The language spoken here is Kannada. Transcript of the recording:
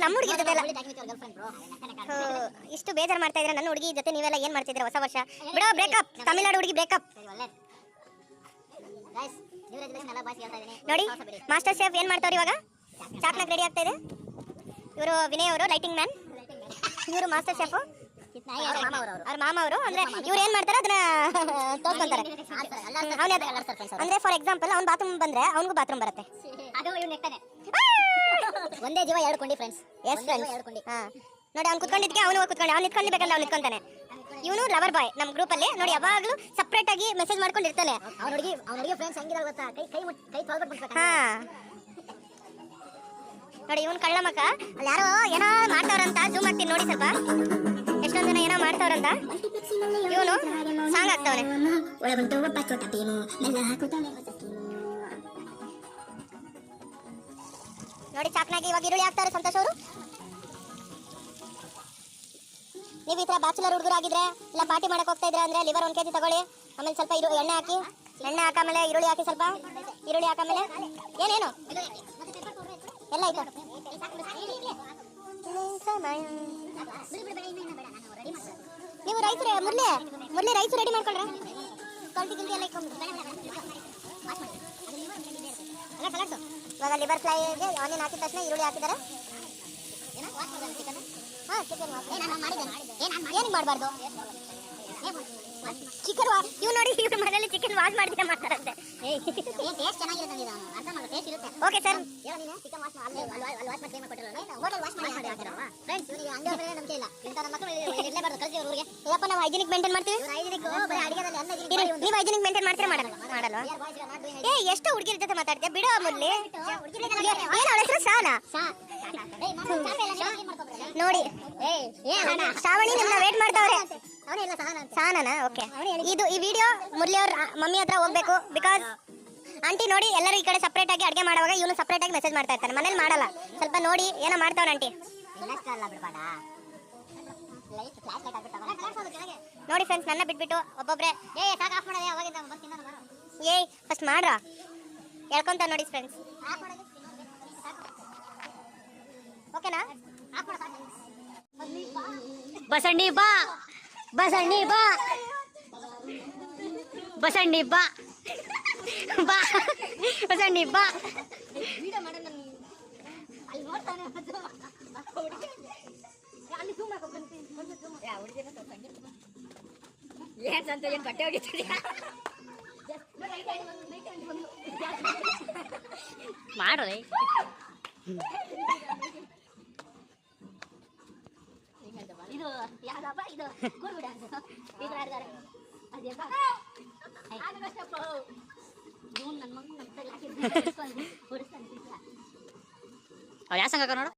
ನಮ್ಮ ಹುಡುಗಿ ಜೊತೆ ಎಲ್ಲ ಇಷ್ಟು ಬೇಜಾರು ಮಾಡ್ತಾ ಇದ್ರೆ ನನ್ನ ಹುಡುಗಿ ಜೊತೆ ನೀವೆಲ್ಲ ಏನ್ ಮಾಡ್ತಿದ್ದೀರಾ ಹೊಸ ವರ್ಷ ಬಿಡೋ ಬ್ರೇಕಪ್ ತಮಿಳ್ನಾಡು ಹುಡುಗಿ ಬ್ರೇಕಪ್ ನೋಡಿ ಮಾಸ್ಟರ್ ಶೆಫ್ ಏನ್ ಮಾಡ್ತಾವ್ರಿ ಇವಾಗ ಚಾಕ್ನಾಕ್ ರೆಡಿ ಆಗ್ತಾ ಇದೆ ಇವರು ವಿನಯ್ ಅವರು ಲೈಟಿಂಗ್ ಮ್ಯಾನ್ ಇವರು ಮಾಸ್ಟರ್ ಶೆಫ್ ಅವ್ರ ಮಾಮ ಅವರು ಅಂದ್ರೆ ಇವ್ರು ಏನ್ ಮಾಡ್ತಾರೆ ಅದನ್ನ ತೋರ್ಸ್ಕೊಂತಾರೆ ಅಂದ್ರೆ ಫಾರ್ ಎಕ್ಸಾಂಪಲ್ ಅವ್ನ ಬಾತ್ರೂಮ್ ಬಂದ್ರೆ ಅವನಿಗೂ ಬಾತ್ರೂಮ್ ಬರುತ್ತೆ ಒಂದೇ ಜೀವ ಎರಡು ಕೊಂಡಿ ಫ್ರೆಂಡ್ಸ್ ಎಸ್ ಫ್ರೆಂಡ್ಸ್ ನೋಡಿ ಅವ್ನು ಕುತ್ಕೊಂಡಿದ್ಕೆ ಅವನು ಕುತ್ಕೊಂಡು ಅವ್ನು ನಿಂತ್ಕೊಂಡ್ಬೇಕಂದ್ರೆ ಅವ್ನು ನಿಂತ್ಕೊಂತಾನೆ ಇವನು ಲವರ್ ಬಾಯ್ ನಮ್ಮ ಗ್ರೂಪ್ ಅಲ್ಲಿ ನೋಡಿ ಯಾವಾಗ್ಲೂ ಸಪರೇಟ್ ಆಗಿ ಮೆಸೇಜ್ ಮಾಡ್ಕೊಂಡಿರ್ತಾನೆ ಅವ್ನ ಹುಡುಗಿ ಫ್ರೆಂಡ್ಸ್ ಹೆಂಗಿದಾರೆ ಗೊತ್ತಾ ಕೈ ತೊಳ್ಬಿಟ್ಟು ಹಾ ನೋಡಿ ಇವನ್ ಕಳ್ಳ ಮಕ್ಕ ಅಲ್ಲಿ ಯಾರೋ ಏನೋ ಮಾಡ್ತಾವ್ರಂತ ಜೂಮ್ ಆಗ್ತೀನಿ ನೋಡಿ ಸ್ವಲ್ಪ ಎಷ್ಟೊಂದ್ ಜನ ಏನೋ ಮಾಡ್ತಾವ್ರಂತ ಇವನು ಸಾಂಗ್ ಆಗ್ತಾವನೆ ನೋಡಿ ಚಾಕ್ನಾಗಿ ಇವಾಗ ಈರುಳ್ಳಿ ಹಾಕ್ತಾರೆ ಸಂತೋಷ್ ಅವರು ನೀವು ಈ ತರ ಬ್ಯಾಚುಲರ್ ಹುಡುಗರಾಗಿದ್ರೆ ಇಲ್ಲ ಪಾರ್ಟಿ ಮಾಡಕ್ ಹೋಗ್ತಾ ಇದ್ರೆ ಅಂದ್ರೆ ಲಿವರ್ 1 kg ತಗೊಳ್ಳಿ ಆಮೇಲೆ ಸ್ವಲ್ಪ ಎಣ್ಣೆ ಹಾಕಿ ಎಣ್ಣೆ ಹಾಕಾಮೇಲೆ ಈರುಳ್ಳಿ ಹಾಕಿ ಸ್ವಲ್ಪ ಈರುಳ್ಳಿ ಹಾಕಾಮೇಲೆ ಏನೇನು ಎಲ್ಲ ಆಯ್ತು ನೀವು ರೈಸ್ ಮುರ್ಲಿ ರೈಸ್ ರೆಡಿ ಮಾಡ್ಕೊಳ್ರ ಇವಾಗ ಲಿವರ್ ಫ್ರೈಗೆ ಆನಿಯನ್ ಹಾಕಿದ ತಕ್ಷಣ ಈರುಳ್ಳಿ ಹಾಕಿದ್ದಾರೆ ಹಾ ಚಿಕನ್ ಏನ್ ಮಾಡಬಾರ್ದು ಚಿಕನ್ ಇವ್ ನೋಡಿ ಇವ್ರ ಮನೇಲಿ ಚಿಕನ್ ವಾಶ್ ಮಾಡ್ತೀರಾ ಮಾಡ್ತಾರಂತೆ ಟೇಸ್ಟ್ ಚೆನ್ನಾಗಿರುತ್ತೆ ಅರ್ಥ ಮಾಡೋ ಟೇಸ್ಟ್ ಇರುತ್ತೆ ಓಕೆ ಸರ್ ಹೇಳೋ ನೀನು ಚಿಕನ್ ವಾಶ್ ಅಲ್ಲಿ ವಾಶ್ ಮಾಡಿ ಸೇಮ್ ಕೊಟ್ಟಿರಲ್ಲ ಹೋಟೆಲ್ ವಾಶ್ ಮಾಡಿ ಹಾಕಿರಲ್ವಾ ಫ್ರೆಂಡ್ಸ್ ಇವನಿಗೆ ಅಂಗಡಿ ಮೇಲೆ ನಂಬಿಕೆ ಇಲ್ಲ ಇಂಥ ನಮ್ಮ ಮಕ್ಕಳು ಇರಲೇಬಾರ್ದು ಕಲ್ಸಿ ಊರಿಗೆ ಯಪ್ಪ ನಾವು ಹೈಜಿನಿಕ್ ಮೇಂಟೈನ್ ಮಾಡ್ತೀವಿ ಹೈಜಿನಿಕ್ ಬರೀ ಅಡಿಗೆದಲ್ಲಿ ಅನ್ನ ನೀವು ಹೈಜಿನಿಕ್ ಮೇಂಟೈನ್ ಮಾಡ್ತೀರಾ ಮಾಡಲ್ವಾ ಏ ಎಷ್ಟು ಹುಡುಗಿರ ಜೊತೆ ಮಾತಾಡ್ತೀಯ ಬಿಡು ಮುರ್ಲಿ ಏನು ಅವಳ ಹೆಸರು ಶಾನಾ ನೋಡಿ ಶ್ರಾವಣಿ ನಿಮ್ಮನ್ನ ವೇಟ್ ಮಾಡ್ತಾವ್ರೆ ಸಾನನಾ ಓಕೆ ಇದು ಈ ವಿಡಿಯೋ ಮುರಳಿ ಅವ್ರ ಮಮ್ಮಿ ಹತ್ರ ಹೋಗ್ಬೇಕು ಬಿಕಾಸ್ ಆಂಟಿ ನೋಡಿ ಎಲ್ಲರೂ ಈ ಕಡೆ ಸಪ್ರೇಟ್ ಆಗಿ ಅಡುಗೆ ಮಾಡುವಾಗ ಇವನು ಸಪ್ರೇಟ್ ಆಗಿ ಮೆಸೇಜ್ ಮಾಡ್ತಾ ಇರ್ತಾನೆ ಮನೇಲಿ ಮಾಡಲ್ಲ ಸ್ವಲ್ಪ ನೋಡಿ ಏನೋ ಮಾಡ್ತಾವ್ರ ಆಂಟಿ ನೋಡಿ ಫ್ರೆಂಡ್ಸ್ ನನ್ನ ಬಿಟ್ಬಿಟ್ಟು ಒಬ್ಬೊಬ್ರೆ ಏಯ್ ಫಸ್ಟ್ ಮಾಡ್ರ ಹೇಳ್ಕೊಂತ ನೋಡಿ ಫ್ರೆಂಡ್ಸ್ ಓಕೆನಾ ಬಸಣ್ಣಿ ಬಾ ಬಸಣ್ಣಿ ಬಾ ಬಸಣ್ಣಿ ಬಾ ಬಾ ಬಸಣ್ಣಿ ಬಾ ಏನ್ ಬಟ್ಟೆ ಹೋಗಿದ್ದೀರಿ ಮಾಡ್ರಿ ಇದು ಯಾವ್ದಪ್ಪ ಇದು ಕೂರ್ಬಿಡ ಇದು ಆಡ್ತಾರೆ ಅದೇಪ್ಪ ನನ್ನ ಮಗನ ಓಡಿಸ್ತಾನೆ ಯಾವ ಸಂಘ ನೋಡು